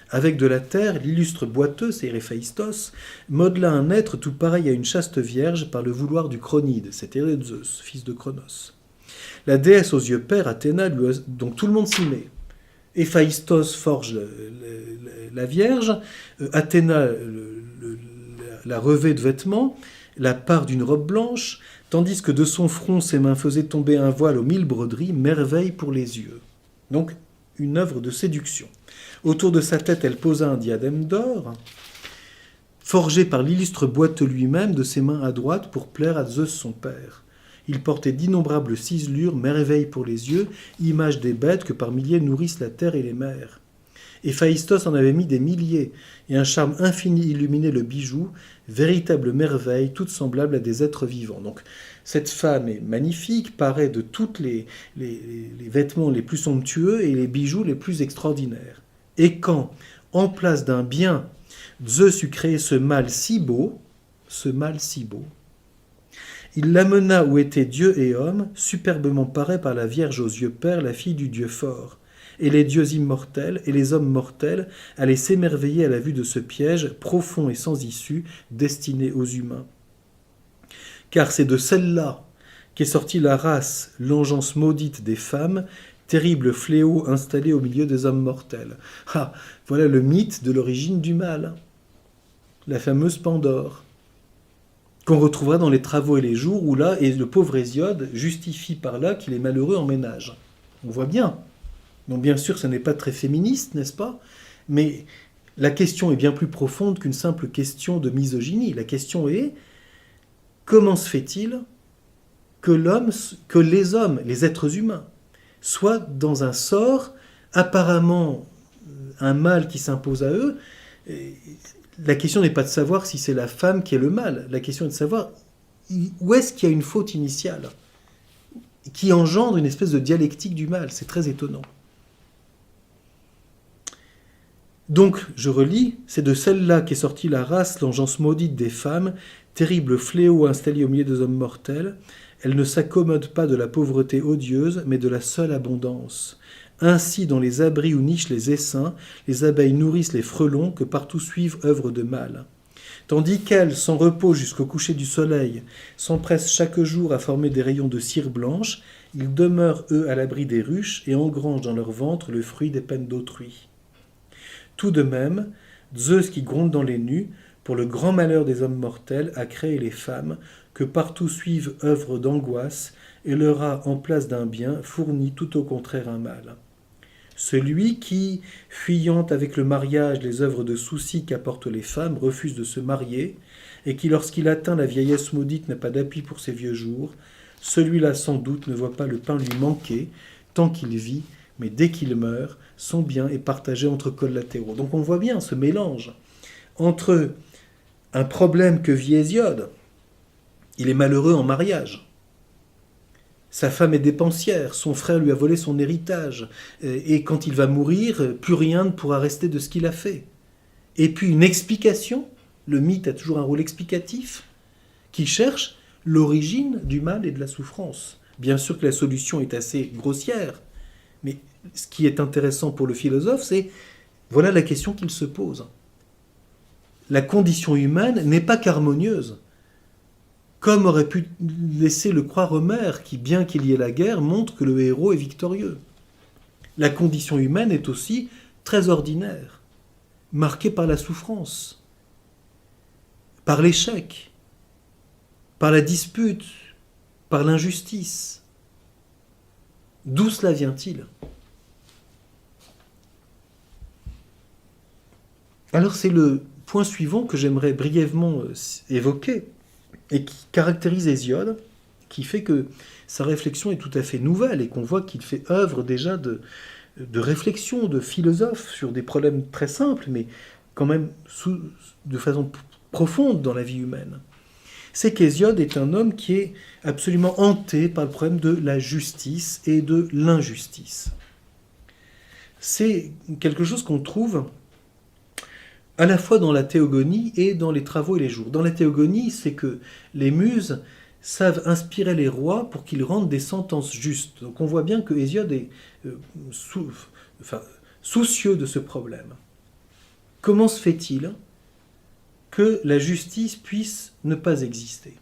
Avec de la terre, l'illustre boiteux, c'est Héphaïstos, modela un être tout pareil à une chaste vierge par le vouloir du Cronide, c'est-à-dire Zeus, fils de Cronos. La déesse aux yeux pairs, Athéna, donc tout le monde s'y met. Héphaïstos forge la Vierge, Athéna la revêt de vêtements, la part d'une robe blanche, tandis que de son front ses mains faisaient tomber un voile aux 1000 broderies, merveille pour les yeux. Donc une œuvre de séduction. Autour de sa tête, elle posa un diadème d'or, forgé par l'illustre boiteux lui-même de ses mains à droite pour plaire à Zeus son père. Il portait d'innombrables ciselures, merveilles pour les yeux, images des bêtes que par milliers nourrissent la terre et les mers. Héphaïstos en avait mis des milliers, et un charme infini illuminait le bijou, véritable merveille, toute semblable à des êtres vivants. Donc, cette femme est magnifique, paraît de tous les vêtements les plus somptueux et les bijoux les plus extraordinaires. Et quand, en place d'un bien, Zeus eut créé ce mâle si beau, il l'amena où étaient Dieu et homme, superbement paré par la Vierge aux yeux pères, la fille du Dieu fort. Et les dieux immortels et les hommes mortels allaient s'émerveiller à la vue de ce piège profond et sans issue, destiné aux humains. Car c'est de celle-là qu'est sortie la race, l'engeance maudite des femmes, terrible fléau installé au milieu des hommes mortels. Ah, voilà le mythe de l'origine du mal. La fameuse Pandore, qu'on retrouvera dans les Travaux et les Jours, où là, et le pauvre Hésiode justifie par là qu'il est malheureux en ménage. On voit bien. Donc bien sûr, ce n'est pas très féministe, n'est-ce pas? Mais la question est bien plus profonde qu'une simple question de misogynie. La question est, comment se fait-il que les hommes, les êtres humains, soient dans un sort apparemment un mal qui s'impose à eux? La question n'est pas de savoir si c'est la femme qui est le mal. La question est de savoir où est-ce qu'il y a une faute initiale qui engendre une espèce de dialectique du mal. C'est très étonnant. Donc, je relis, c'est de celle-là qu'est sortie la race, l'engeance maudite des femmes, terrible fléau installé au milieu des hommes mortels. Elle ne s'accommode pas de la pauvreté odieuse, mais de la seule abondance. Ainsi, dans les abris où nichent les essaims, les abeilles nourrissent les frelons que partout suivent œuvre de mal. Tandis qu'elles, sans repos jusqu'au coucher du soleil, s'empressent chaque jour à former des rayons de cire blanche, ils demeurent, eux, à l'abri des ruches et engrangent dans leur ventre le fruit des peines d'autrui. Tout de même, Zeus qui gronde dans les nues, pour le grand malheur des hommes mortels, a créé les femmes, que partout suivent œuvre d'angoisse, et leur a, en place d'un bien, fourni tout au contraire un mal. Celui qui, fuyant avec le mariage les œuvres de soucis qu'apportent les femmes, refuse de se marier, et qui, lorsqu'il atteint la vieillesse maudite, n'a pas d'appui pour ses vieux jours, celui-là, sans doute, ne voit pas le pain lui manquer, tant qu'il vit, mais dès qu'il meurt, son bien est partagé entre collatéraux. Donc on voit bien ce mélange entre un problème que vit Hésiode, il est malheureux en mariage, sa femme est dépensière, son frère lui a volé son héritage, et quand il va mourir, plus rien ne pourra rester de ce qu'il a fait. Et puis une explication, le mythe a toujours un rôle explicatif, qui cherche l'origine du mal et de la souffrance. Bien sûr que la solution est assez grossière, mais ce qui est intéressant pour le philosophe, c'est, voilà la question qu'il se pose. La condition humaine n'est pas qu'harmonieuse, comme aurait pu laisser le croire Homère, qui, bien qu'il y ait la guerre, montre que le héros est victorieux. La condition humaine est aussi très ordinaire, marquée par la souffrance, par l'échec, par la dispute, par l'injustice. D'où cela vient-il ? Alors c'est le point suivant que j'aimerais brièvement évoquer et qui caractérise Hésiode, qui fait que sa réflexion est tout à fait nouvelle et qu'on voit qu'il fait œuvre déjà de réflexion, de philosophe sur des problèmes très simples, mais quand même de façon profonde dans la vie humaine. C'est qu'Hésiode est un homme qui est absolument hanté par le problème de la justice et de l'injustice. C'est quelque chose qu'on trouve à la fois dans la théogonie et dans les Travaux et les Jours. Dans la théogonie, c'est que les muses savent inspirer les rois pour qu'ils rendent des sentences justes. Donc on voit bien que Hésiode est soucieux de ce problème. Comment se fait-il que la justice puisse ne pas exister ?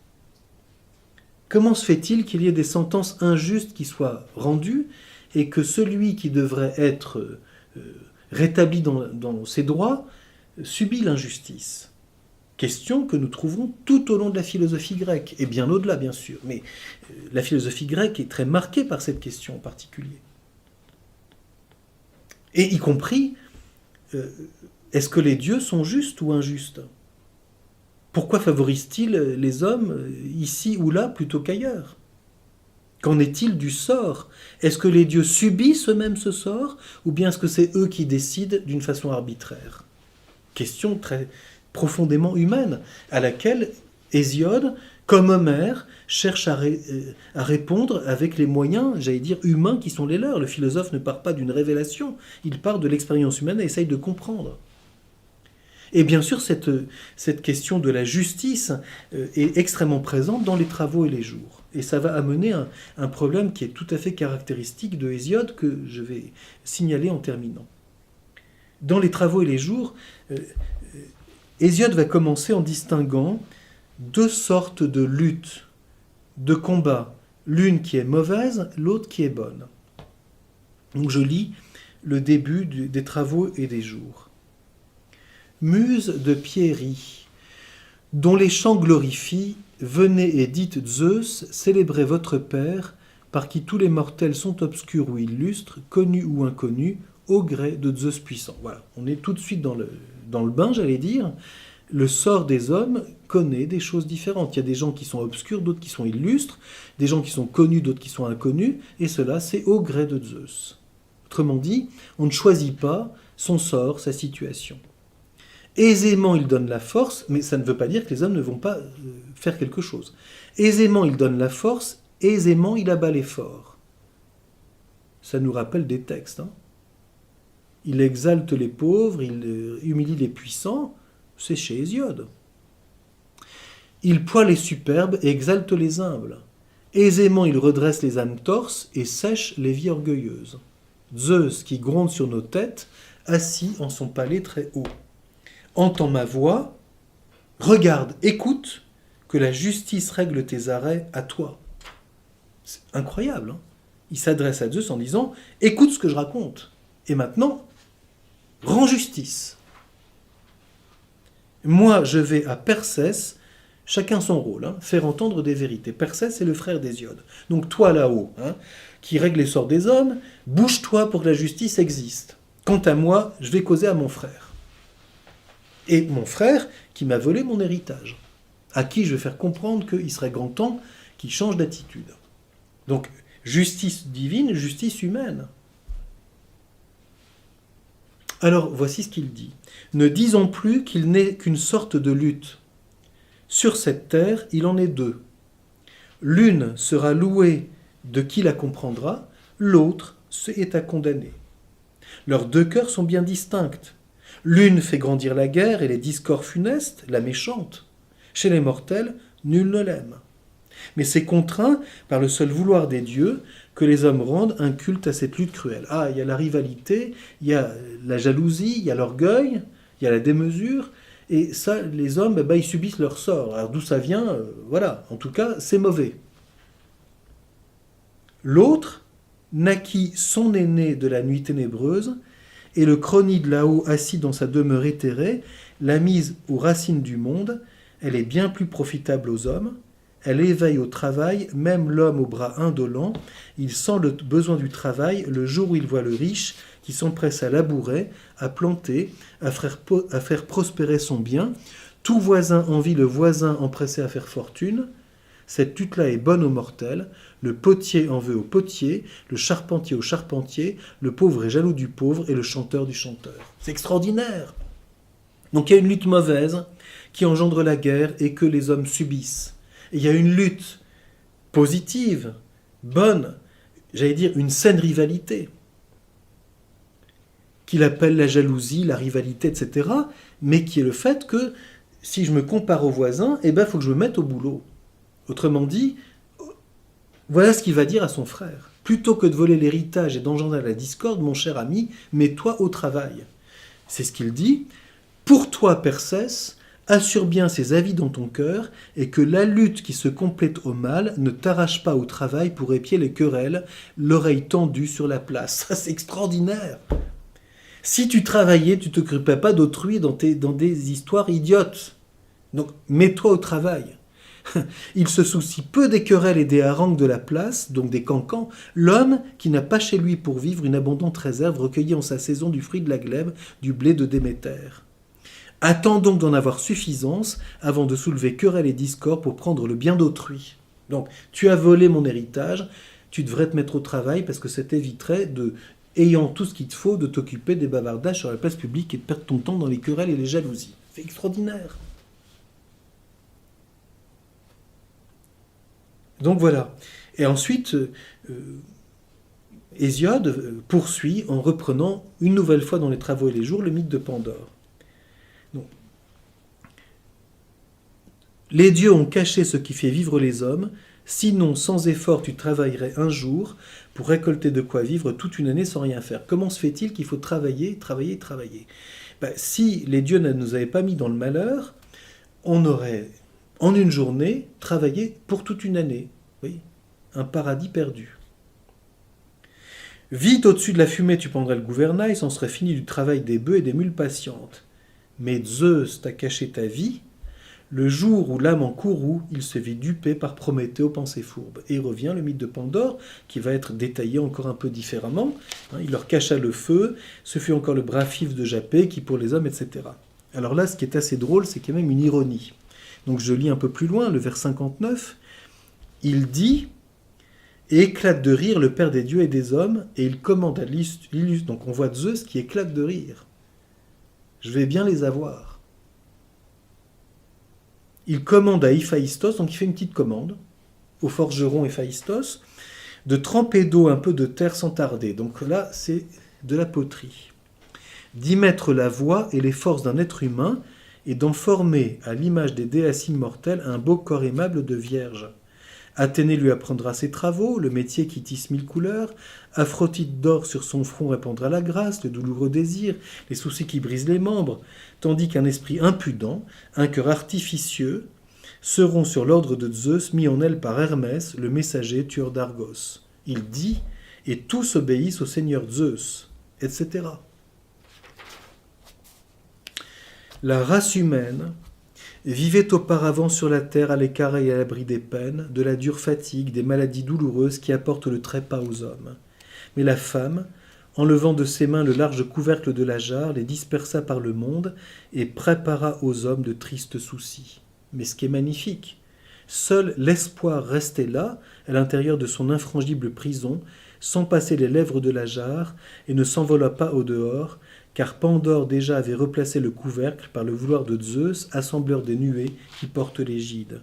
Comment se fait-il qu'il y ait des sentences injustes qui soient rendues et que celui qui devrait être rétabli dans ses droits subit l'injustice? Question que nous trouvons tout au long de la philosophie grecque, et bien au-delà bien sûr, mais la philosophie grecque est très marquée par cette question en particulier. Et y compris, est-ce que les dieux sont justes ou injustes ? Pourquoi favorisent-ils les hommes ici ou là plutôt qu'ailleurs ? Qu'en est-il du sort? Est-ce que les dieux subissent eux-mêmes ce sort, ou bien est-ce que c'est eux qui décident d'une façon arbitraire? Question très profondément humaine, à laquelle Hésiode, comme Homère, cherche à répondre avec les moyens, j'allais dire, humains qui sont les leurs. Le philosophe ne part pas d'une révélation, il part de l'expérience humaine et essaye de comprendre. Et bien sûr, cette question de la justice est extrêmement présente dans les travaux et les jours. Et ça va amener un problème qui est tout à fait caractéristique de Hésiode, que je vais signaler en terminant. Dans les travaux et les jours, Hésiode va commencer en distinguant deux sortes de luttes, de combats, l'une qui est mauvaise, l'autre qui est bonne. Donc je lis le début des travaux et des jours. Muse de Pierie, dont les chants glorifient, venez et dites Zeus, célébrez votre Père, par qui tous les mortels sont obscurs ou illustres, connus ou inconnus, au gré de Zeus puissant. Voilà, on est tout de suite dans le bain, j'allais dire. Le sort des hommes connaît des choses différentes. Il y a des gens qui sont obscurs, d'autres qui sont illustres, des gens qui sont connus, d'autres qui sont inconnus, et cela, c'est au gré de Zeus. Autrement dit, on ne choisit pas son sort, sa situation. Aisément, il donne la force, mais ça ne veut pas dire que les hommes ne vont pas faire quelque chose. Aisément, il donne la force, aisément, il abat les forts. Ça nous rappelle des textes. Il exalte les pauvres, il humilie les puissants, c'est chez Hésiode. Il poile les superbes et exalte les humbles. Aisément, il redresse les âmes torses et sèche les vies orgueilleuses. Zeus, qui gronde sur nos têtes, assis en son palais très haut. Entends ma voix, regarde, écoute, que la justice règle tes arrêts à toi. C'est incroyable. Il s'adresse à Zeus en disant « Écoute ce que je raconte, et maintenant, rends justice. Moi, je vais à Persès, chacun son rôle, faire entendre des vérités. Persès, c'est le frère d'Hésiode. Donc toi là-haut, qui règle les sorts des hommes, bouge-toi pour que la justice existe. Quant à moi, je vais causer à mon frère. Et mon frère qui m'a volé mon héritage, à qui je vais faire comprendre qu'il serait grand temps qu'il change d'attitude. Donc, justice divine, justice humaine. Alors, voici ce qu'il dit. Ne disons plus qu'il n'est qu'une sorte de lutte. Sur cette terre, il en est deux. L'une sera louée de qui la comprendra, l'autre est à condamner. Leurs deux cœurs sont bien distincts. L'une fait grandir la guerre et les discords funestes, la méchante. Chez les mortels, nul ne l'aime. Mais c'est contraint par le seul vouloir des dieux que les hommes rendent un culte à cette lutte cruelle. Ah, il y a la rivalité, il y a la jalousie, il y a l'orgueil, il y a la démesure, et ça, les hommes, ils subissent leur sort. Alors d'où ça vient, voilà, en tout cas, c'est mauvais. L'autre naquit son aîné de la nuit ténébreuse, et le cronide là-haut, assis dans sa demeure éthérée, l'a mise aux racines du monde. Elle est bien plus profitable aux hommes. Elle éveille au travail, même l'homme au bras indolent. Il sent le besoin du travail le jour où il voit le riche qui s'empresse à labourer, à planter, à faire prospérer son bien. Tout voisin envie le voisin empressé à faire fortune. Cette lutte-là est bonne aux mortels. Le potier en veut au potier, le charpentier au charpentier, le pauvre est jaloux du pauvre et le chanteur du chanteur. C'est extraordinaire. Donc il y a une lutte mauvaise qui engendre la guerre et que les hommes subissent. Et il y a une lutte positive, bonne, j'allais dire une saine rivalité, qu'il appelle la jalousie, la rivalité, etc., mais qui est le fait que si je me compare aux voisins, il faut que je me mette au boulot. Autrement dit, voilà ce qu'il va dire à son frère. Plutôt que de voler l'héritage et d'engendrer la discorde, mon cher ami, mets-toi au travail. C'est ce qu'il dit. Pour toi, Persès, assure bien ces avis dans ton cœur et que la lutte qui se complète au mal ne t'arrache pas au travail pour épier les querelles, l'oreille tendue sur la place. Ça, c'est extraordinaire. Si tu travaillais, tu ne t'occupais pas d'autrui dans des histoires idiotes. Donc, mets-toi au travail. Il se soucie peu des querelles et des harangues de la place, donc des cancans, l'homme qui n'a pas chez lui pour vivre une abondante réserve recueillie en sa saison du fruit de la glèbe, du blé de Déméter. Attends donc d'en avoir suffisance avant de soulever querelles et discords pour prendre le bien d'autrui. Donc, tu as volé mon héritage, tu devrais te mettre au travail parce que ça t'éviterait ayant tout ce qu'il te faut, de t'occuper des bavardages sur la place publique et de perdre ton temps dans les querelles et les jalousies. C'est extraordinaire. Donc voilà. Et ensuite, Hésiode poursuit en reprenant une nouvelle fois dans les Travaux et les Jours le mythe de Pandore. Donc, les dieux ont caché ce qui fait vivre les hommes, sinon sans effort tu travaillerais un jour pour récolter de quoi vivre toute une année sans rien faire. Comment se fait-il qu'il faut travailler, travailler, travailler ? Si les dieux ne nous avaient pas mis dans le malheur, on aurait en une journée travaillé pour toute une année. Oui, un paradis perdu. Vite au-dessus de la fumée, tu prendrais le gouvernail, c'en serait fini du travail des bœufs et des mules patientes. Mais Zeus t'a caché ta vie. Le jour où l'âme en courroux, il se vit dupé par Prométhée aux pensées fourbes. Et revient le mythe de Pandore, qui va être détaillé encore un peu différemment. Il leur cacha le feu, ce fut encore le bras fif de Japet, qui pour les hommes, etc. Alors là, ce qui est assez drôle, c'est qu'il y a même une ironie. Donc je lis un peu plus loin, le vers 59. Il dit « Et éclate de rire le Père des dieux et des hommes, et il commande à l'illustre... » Donc on voit Zeus qui éclate de rire. Je vais bien les avoir. Il commande à Héphaïstos, donc il fait une petite commande, au forgeron Héphaïstos, de tremper d'eau un peu de terre sans tarder. Donc là, c'est de la poterie. D'y mettre la voix et les forces d'un être humain, et d'en former, à l'image des déesses immortelles, un beau corps aimable de vierge. Athénée lui apprendra ses travaux, le métier qui tisse 1000 couleurs, Aphrodite d'or sur son front répandra la grâce, le douloureux désir, les soucis qui brisent les membres, tandis qu'un esprit impudent, un cœur artificieux, seront sur l'ordre de Zeus mis en elle par Hermès, le messager tueur d'Argos. Il dit, et tous obéissent au seigneur Zeus, etc. La race humaine vivait auparavant sur la terre à l'écart et à l'abri des peines, de la dure fatigue, des maladies douloureuses qui apportent le trépas aux hommes. Mais la femme, enlevant de ses mains le large couvercle de la jarre, les dispersa par le monde et prépara aux hommes de tristes soucis. Mais ce qui est magnifique, seul l'espoir restait là, à l'intérieur de son infrangible prison, sans passer les lèvres de la jarre, et ne s'envola pas au dehors, car Pandore déjà avait replacé le couvercle par le vouloir de Zeus, assembleur des nuées qui portent l'égide.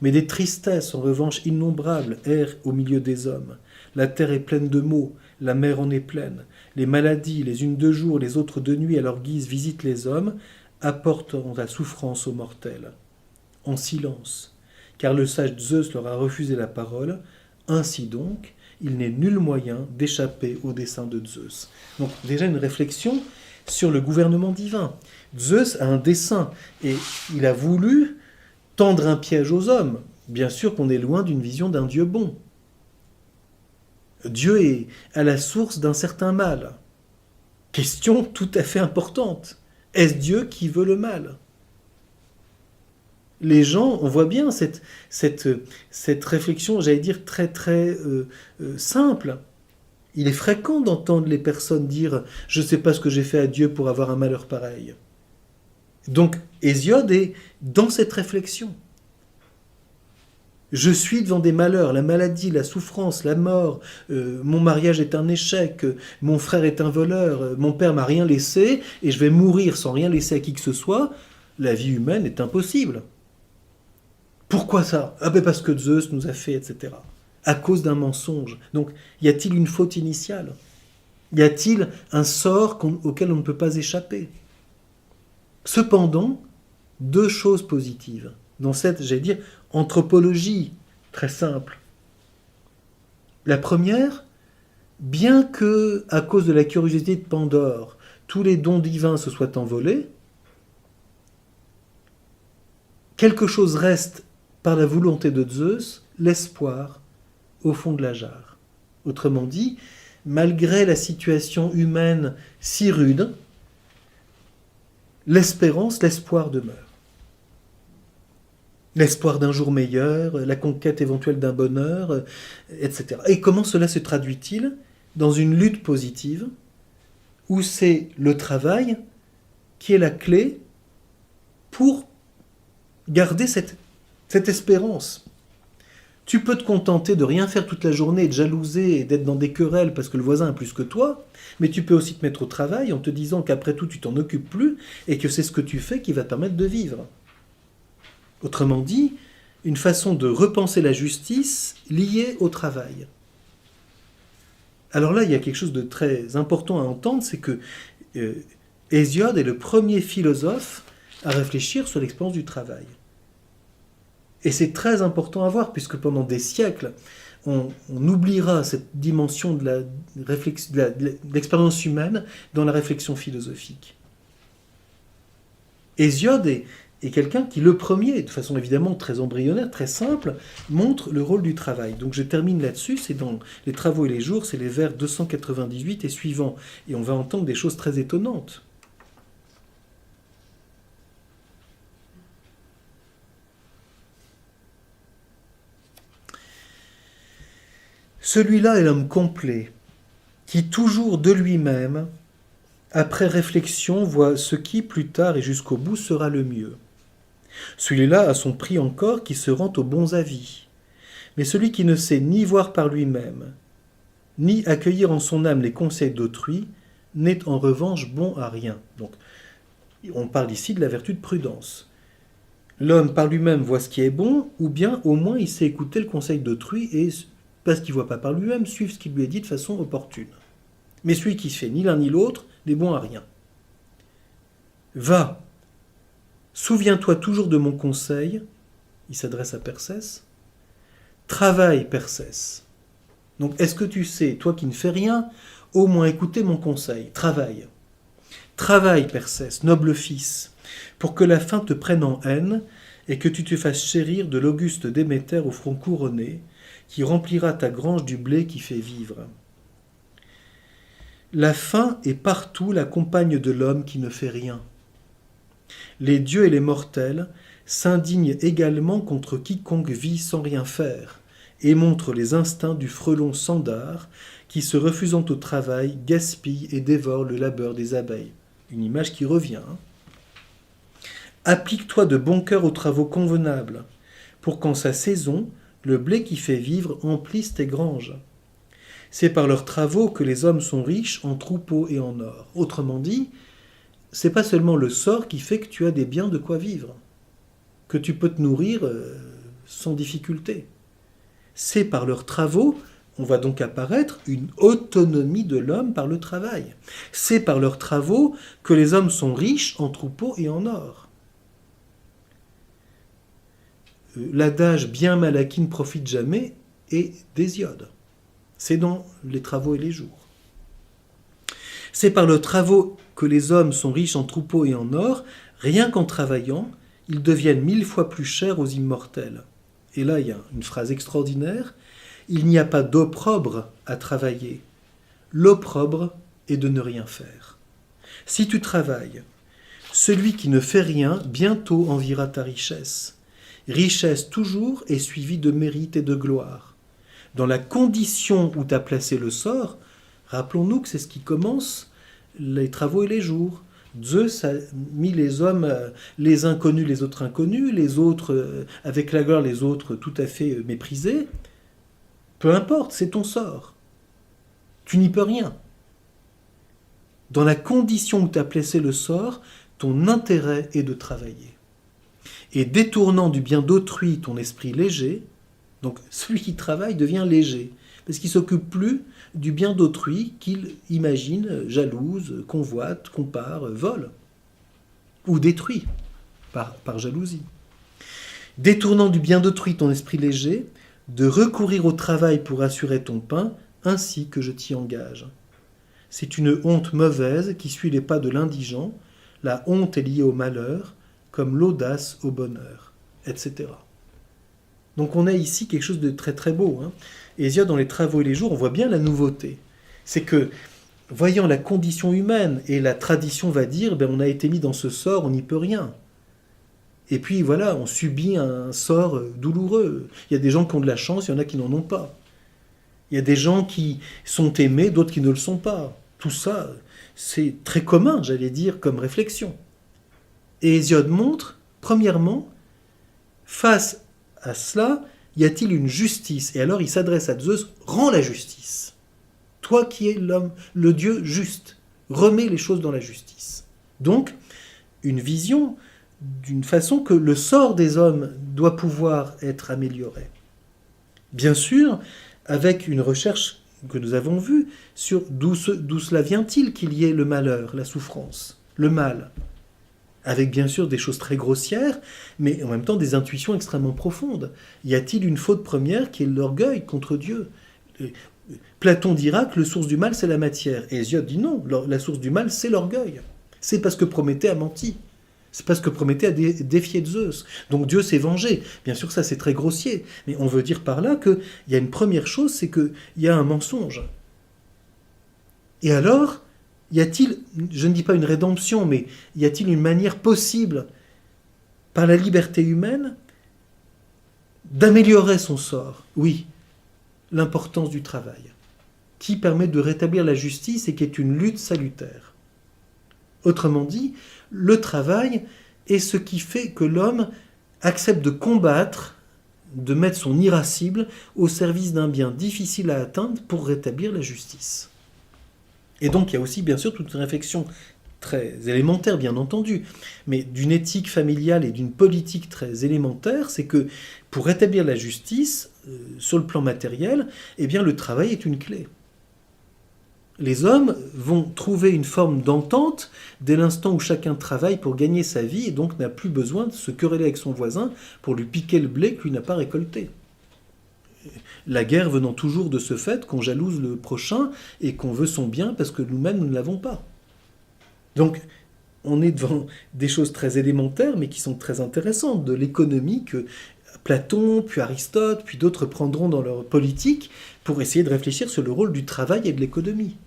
Mais des tristesses en revanche innombrables errent au milieu des hommes. La terre est pleine de maux, la mer en est pleine. Les maladies, les unes de jour, les autres de nuit, à leur guise visitent les hommes, apportant la souffrance aux mortels. En silence, car le sage Zeus leur a refusé la parole, ainsi donc, il n'est nul moyen d'échapper au dessein de Zeus. Donc déjà une réflexion sur le gouvernement divin. Zeus a un dessein et il a voulu tendre un piège aux hommes. Bien sûr qu'on est loin d'une vision d'un Dieu bon. Dieu est à la source d'un certain mal. Question tout à fait importante. Est-ce Dieu qui veut le mal ? Les gens, on voit bien cette réflexion, j'allais dire, très très simple. Il est fréquent d'entendre les personnes dire « Je ne sais pas ce que j'ai fait à Dieu pour avoir un malheur pareil ». Donc, Hésiode est dans cette réflexion. Je suis devant des malheurs, la maladie, la souffrance, la mort, mon mariage est un échec, mon frère est un voleur, mon père m'a rien laissé et je vais mourir sans rien laisser à qui que ce soit. La vie humaine est impossible. Pourquoi ça ? Ah ben parce que Zeus nous a fait, etc. À cause d'un mensonge. Donc, y a-t-il une faute initiale ? Y a-t-il un sort auquel on ne peut pas échapper ? Cependant, deux choses positives. Dans cette, j'allais dire, anthropologie très simple. La première, bien que, à cause de la curiosité de Pandore, tous les dons divins se soient envolés, quelque chose reste par la volonté de Zeus, l'espoir au fond de la jarre. Autrement dit, malgré la situation humaine si rude, l'espérance, l'espoir demeure. L'espoir d'un jour meilleur, la conquête éventuelle d'un bonheur, etc. Et comment cela se traduit-il dans une lutte positive où c'est le travail qui est la clé pour garder cette espérance. Tu peux te contenter de rien faire toute la journée, de jalouser et d'être dans des querelles parce que le voisin a plus que toi, mais tu peux aussi te mettre au travail en te disant qu'après tout tu t'en occupes plus et que c'est ce que tu fais qui va te permettre de vivre. Autrement dit, une façon de repenser la justice liée au travail. Alors là, il y a quelque chose de très important à entendre, c'est que Hésiode est le premier philosophe à réfléchir sur l'expérience du travail. Et c'est très important à voir, puisque pendant des siècles, on oubliera cette dimension de l'expérience humaine dans la réflexion philosophique. Hésiode est quelqu'un qui, le premier, de façon évidemment très embryonnaire, très simple, montre le rôle du travail. Donc je termine là-dessus, c'est dans Les Travaux et les Jours, c'est les vers 298 et suivants. Et on va entendre des choses très étonnantes. Celui-là est l'homme complet, qui toujours de lui-même, après réflexion, voit ce qui, plus tard et jusqu'au bout, sera le mieux. Celui-là a son prix encore qui se rend aux bons avis. Mais celui qui ne sait ni voir par lui-même, ni accueillir en son âme les conseils d'autrui, n'est en revanche bon à rien. Donc, on parle ici de la vertu de prudence. L'homme par lui-même voit ce qui est bon, ou bien au moins il sait écouter le conseil d'autrui et, parce qu'il ne voit pas par lui-même, suivre ce qui lui est dit de façon opportune. Mais celui qui fait ni l'un ni l'autre n'est bon à rien. Va, souviens-toi toujours de mon conseil, il s'adresse à Persès, travaille Persès. Donc est-ce que tu sais, toi qui ne fais rien, au moins écouter mon conseil, travaille. Travaille Persès, noble fils, pour que la fin te prenne en haine et que tu te fasses chérir de l'auguste Déméter au front couronné, qui remplira ta grange du blé qui fait vivre. La faim est partout la compagne de l'homme qui ne fait rien. Les dieux et les mortels s'indignent également contre quiconque vit sans rien faire, et montrent les instincts du frelon sans dard, qui, se refusant au travail, gaspille et dévore le labeur des abeilles. Une image qui revient. Applique-toi de bon cœur aux travaux convenables, pour qu'en sa saison, le blé qui fait vivre emplisse tes granges. C'est par leurs travaux que les hommes sont riches en troupeaux et en or. Autrement dit, c'est pas seulement le sort qui fait que tu as des biens de quoi vivre, que tu peux te nourrir sans difficulté. C'est par leurs travaux, on va donc apparaître une autonomie de l'homme par le travail. C'est par leurs travaux que les hommes sont riches en troupeaux et en or. L'adage « bien mal acquis ne profite jamais » est d'Hésiode. C'est dans Les Travaux et les Jours. C'est par leurs travaux que les hommes sont riches en troupeaux et en or, rien qu'en travaillant, ils deviennent 1000 fois plus chers aux immortels. Et là, il y a une phrase extraordinaire. Il n'y a pas d'opprobre à travailler. L'opprobre est de ne rien faire. Si tu travailles, celui qui ne fait rien bientôt enviera ta richesse. Richesse toujours est suivie de mérite et de gloire. Dans la condition où t'as placé le sort, rappelons-nous que c'est ce qui commence les travaux et les jours. Zeus a mis les hommes, les uns connus, les autres inconnus, les autres avec la gloire, les autres tout à fait méprisés. Peu importe, c'est ton sort. Tu n'y peux rien. Dans la condition où tu as placé le sort, ton intérêt est de travailler. Et détournant du bien d'autrui ton esprit léger, donc celui qui travaille devient léger, parce qu'il ne s'occupe plus du bien d'autrui qu'il imagine, jalouse, convoite, compare, vole, ou détruit par jalousie. Détournant du bien d'autrui ton esprit léger, de recourir au travail pour assurer ton pain, ainsi que je t'y engage. C'est une honte mauvaise qui suit les pas de l'indigent, la honte est liée au malheur, comme l'audace au bonheur, etc. Donc on a ici quelque chose de très très beau. Hésiode, dans Les Travaux et les Jours, on voit bien la nouveauté. C'est que, voyant la condition humaine, et la tradition va dire, on a été mis dans ce sort, on n'y peut rien. Et puis voilà, on subit un sort douloureux. Il y a des gens qui ont de la chance, il y en a qui n'en ont pas. Il y a des gens qui sont aimés, d'autres qui ne le sont pas. Tout ça, c'est très commun, j'allais dire, comme réflexion. Et Hésiode montre, premièrement, face à cela, Y a-t-il une justice? Et alors il s'adresse à Zeus, rends la justice. Toi qui es l'homme, le Dieu juste, remets les choses dans la justice. Donc, une vision d'une façon que le sort des hommes doit pouvoir être amélioré. Bien sûr, avec une recherche que nous avons vue sur d'où cela vient-il qu'il y ait le malheur, la souffrance, le mal, avec bien sûr des choses très grossières, mais en même temps des intuitions extrêmement profondes. Y a-t-il une faute première qui est l'orgueil contre Dieu? Platon dira que la source du mal, c'est la matière. Et Hésiode dit non, la source du mal, c'est l'orgueil. C'est parce que Prométhée a menti. C'est parce que Prométhée a défié Zeus. Donc Dieu s'est vengé. Bien sûr, ça c'est très grossier. Mais on veut dire par là qu'il y a une première chose, c'est qu'il y a un mensonge. Et alors, y a-t-il, je ne dis pas une rédemption, mais y a-t-il une manière possible, par la liberté humaine, d'améliorer son sort? Oui, l'importance du travail, qui permet de rétablir la justice et qui est une lutte salutaire. Autrement dit, le travail est ce qui fait que l'homme accepte de combattre, de mettre son irascible au service d'un bien difficile à atteindre pour rétablir la justice. Et donc il y a aussi bien sûr toute une réflexion très élémentaire, bien entendu, mais d'une éthique familiale et d'une politique très élémentaire, c'est que pour rétablir la justice, sur le plan matériel, eh bien le travail est une clé. Les hommes vont trouver une forme d'entente dès l'instant où chacun travaille pour gagner sa vie et donc n'a plus besoin de se quereller avec son voisin pour lui piquer le blé que lui n'a pas récolté. La guerre venant toujours de ce fait qu'on jalouse le prochain et qu'on veut son bien parce que nous-mêmes nous ne l'avons pas. Donc on est devant des choses très élémentaires mais qui sont très intéressantes, de l'économie que Platon, puis Aristote, puis d'autres prendront dans leur politique pour essayer de réfléchir sur le rôle du travail et de l'économie.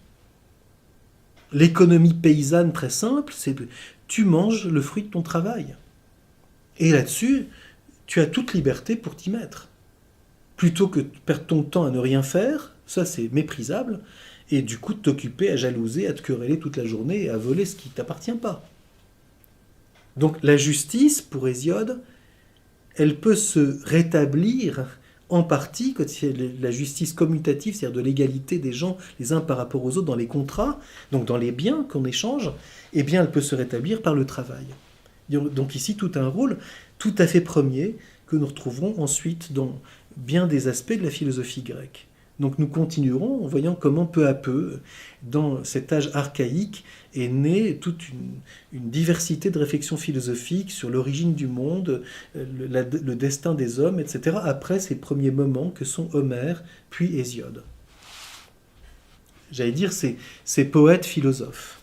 L'économie paysanne très simple, c'est que tu manges le fruit de ton travail. Et là-dessus, tu as toute liberté pour t'y mettre. Plutôt que de perdre ton temps à ne rien faire, ça c'est méprisable, et du coup de t'occuper à jalouser, à te quereller toute la journée et à voler ce qui ne t'appartient pas. Donc la justice, pour Hésiode, elle peut se rétablir en partie quand c'est la justice commutative, c'est-à-dire de l'égalité des gens les uns par rapport aux autres dans les contrats, donc dans les biens qu'on échange, eh bien elle peut se rétablir par le travail. Donc ici tout un rôle tout à fait premier que nous retrouverons ensuite dans bien des aspects de la philosophie grecque. Donc nous continuerons en voyant comment peu à peu, dans cet âge archaïque, est née toute une diversité de réflexions philosophiques sur l'origine du monde, le destin des hommes, etc., après ces premiers moments que sont Homère puis Hésiode. J'allais dire ces poètes philosophes.